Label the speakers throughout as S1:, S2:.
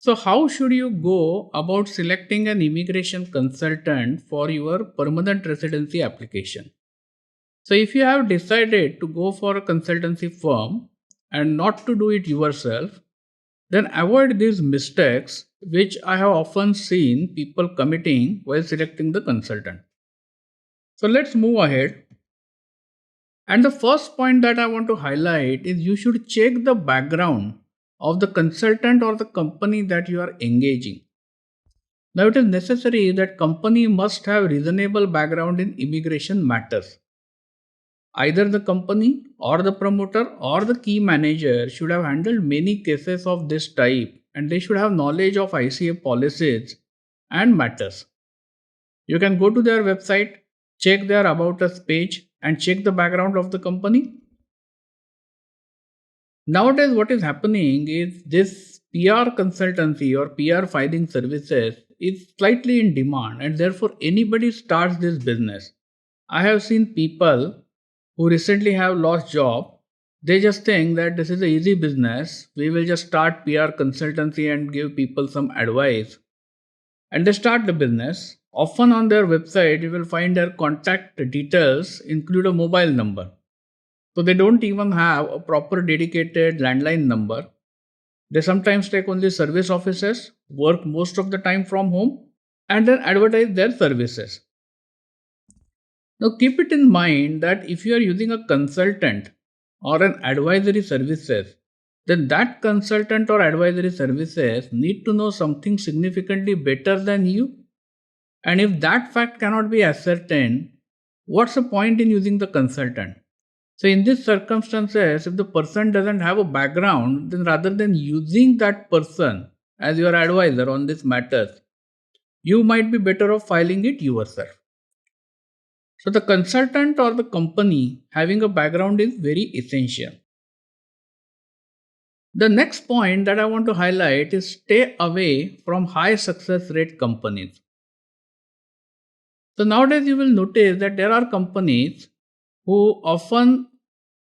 S1: So, how should you go about selecting an immigration consultant for your permanent residency application? So, if you have decided to go for a consultancy firm and not to do it yourself, then avoid these mistakes which I have often seen people committing while selecting the consultant. So, let's move ahead. And the first point that I want to highlight is you should check the background of the consultant or the company that you are engaging. Now it is necessary that company must have reasonable background in immigration matters. Either the company or the promoter or the key manager should have handled many cases of this type and they should have knowledge of ICA policies and matters. You can go to their website, check their About Us page and check the background of the company. Nowadays, what is happening is this PR consultancy or PR filing services is slightly in demand and therefore anybody starts this business. I have seen people who recently have lost job. They just think that this is an easy business. We will just start PR consultancy and give people some advice. And they start the business. Often on their website, you will find their contact details include a mobile number. So they don't even have a proper dedicated landline number. They sometimes take only service offices, work most of the time from home, and then advertise their services. Now keep it in mind that if you are using a consultant or an advisory services, then that consultant or advisory services need to know something significantly better than you. And if that fact cannot be ascertained, what's the point in using the consultant? So in these circumstances, if the person doesn't have a background, then rather than using that person as your advisor on these matters, you might be better off filing it yourself. So the consultant or the company having a background is very essential. The next point that I want to highlight is stay away from high success rate companies. So nowadays you will notice that there are companies who often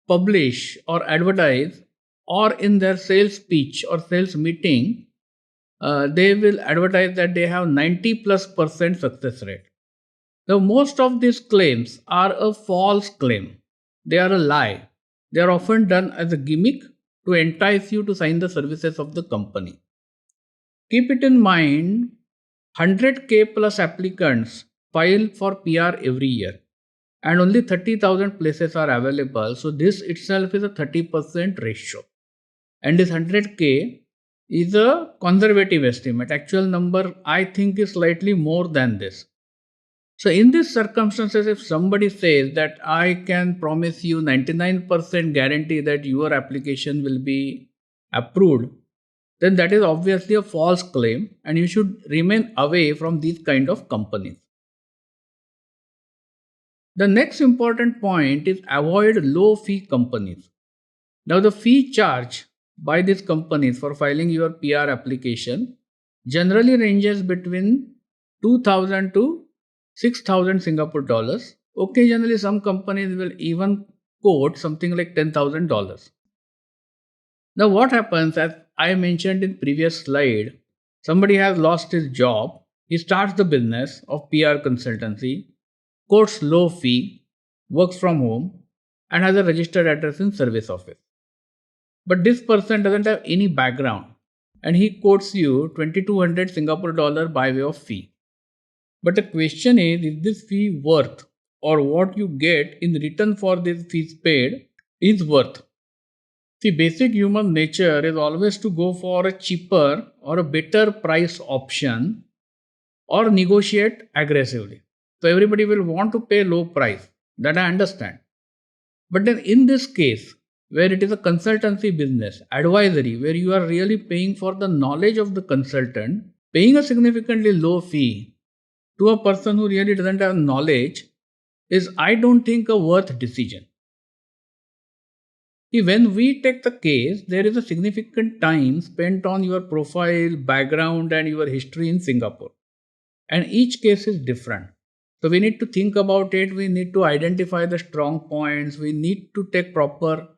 S1: publish or advertise or in their sales pitch or sales meeting, they will advertise that they have 90+% success rate. Now, most of these claims are a false claim. They are a lie. They are often done as a gimmick to entice you to sign the services of the company. Keep it in mind, 100K plus applicants file for PR every year and only 30,000 places are available. So this itself is a 30% ratio. And this 100K is a conservative estimate. Actual number I think is slightly more than this. So in these circumstances, if somebody says that I can promise you 99% guarantee that your application will be approved, then that is obviously a false claim and you should remain away from these kind of companies. The next important point is avoid low fee companies. Now the fee charged by these companies for filing your PR application generally ranges between 2,000 to 6,000 Singapore dollars. Occasionally, some companies will even quote something like $10,000. Now, what happens, as I mentioned in previous slide, somebody has lost his job. He starts the business of PR consultancy, quotes low fee, works from home, and has a registered address in service office. But this person doesn't have any background, and he quotes you 2,200 Singapore dollar by way of fee. But the question is this fee worth or what you get in return for this fees paid is worth? See, basic human nature is always to go for a cheaper or a better price option or negotiate aggressively. So everybody will want to pay low price. That I understand. But then in this case, where it is a consultancy business, advisory, where you are really paying for the knowledge of the consultant, paying a significantly low fee to a person who really doesn't have knowledge is, I don't think, a worth decision. See, when we take the case, there is a significant time spent on your profile, background, and your history in Singapore. And each case is different. So we need to think about it. We need to identify the strong points. We need to take proper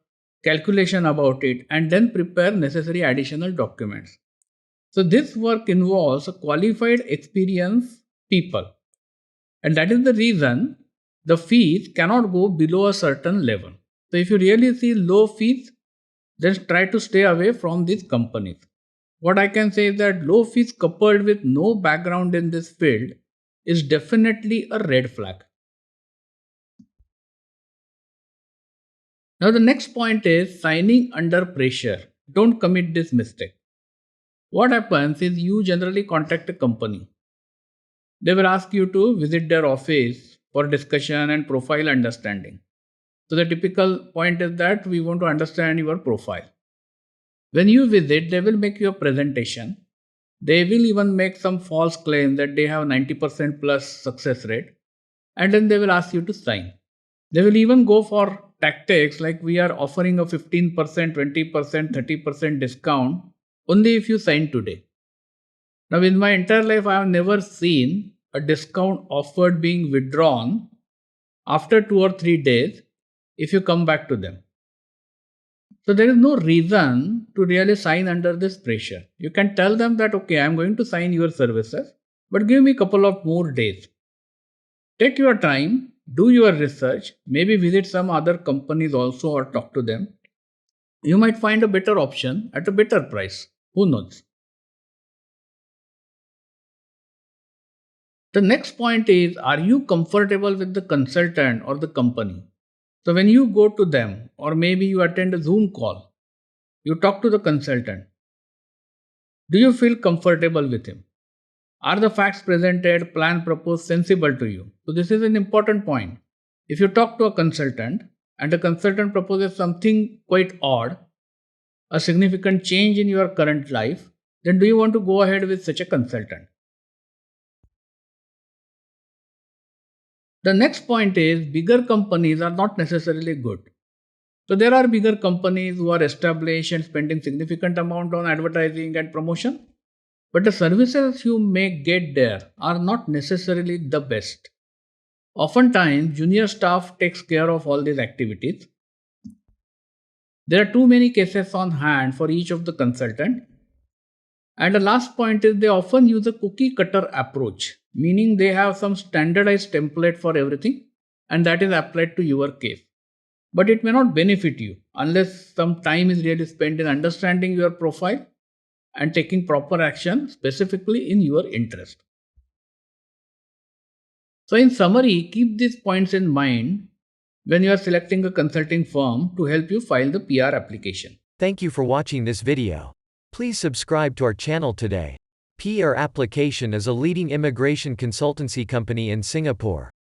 S1: calculation about it and then prepare necessary additional documents. So this work involves a qualified experienced people. And that is the reason the fees cannot go below a certain level. So if you really see low fees, then try to stay away from these companies. What I can say is that low fees coupled with no background in this field is definitely a red flag. Now the next point is signing under pressure. Don't commit this mistake. What happens is you generally contact a company. They will ask you to visit their office for discussion and profile understanding. So the typical point is that we want to understand your profile. When you visit, they will make you a presentation. They will even make some false claim that they have 90% plus success rate, and then they will ask you to sign. They will even go for tactics like we are offering a 15%, 20%, 30% discount only if you sign today. Now, in my entire life, I have never seen a discount offered being withdrawn after 2 or 3 days if you come back to them. So there is no reason to really sign under this pressure. You can tell them that, okay, I'm going to sign your services, but give me a couple of more days. Take your time, do your research, maybe visit some other companies also or talk to them. You might find a better option at a better price. Who knows? The next point is, are you comfortable with the consultant or the company? So when you go to them or maybe you attend a Zoom call, you talk to the consultant. Do you feel comfortable with him? Are the facts presented, plan proposed sensible to you? So this is an important point. If you talk to a consultant and the consultant proposes something quite odd, a significant change in your current life, then do you want to go ahead with such a consultant? The next point is bigger companies are not necessarily good. So there are bigger companies who are established and spending significant amount on advertising and promotion. But the services you may get there are not necessarily the best. Oftentimes, junior staff takes care of all these activities. There are too many cases on hand for each of the consultant. And the last point is they often use a cookie cutter approach, meaning they have some standardized template for everything and that is applied to your case. But it may not benefit you unless some time is really spent in understanding your profile and taking proper action specifically in your interest. So in summary, keep these points in mind when you are selecting a consulting firm to help you file the PR application.
S2: Thank you for watching this video. Please subscribe to our channel today. PR Application is a leading immigration consultancy company in Singapore.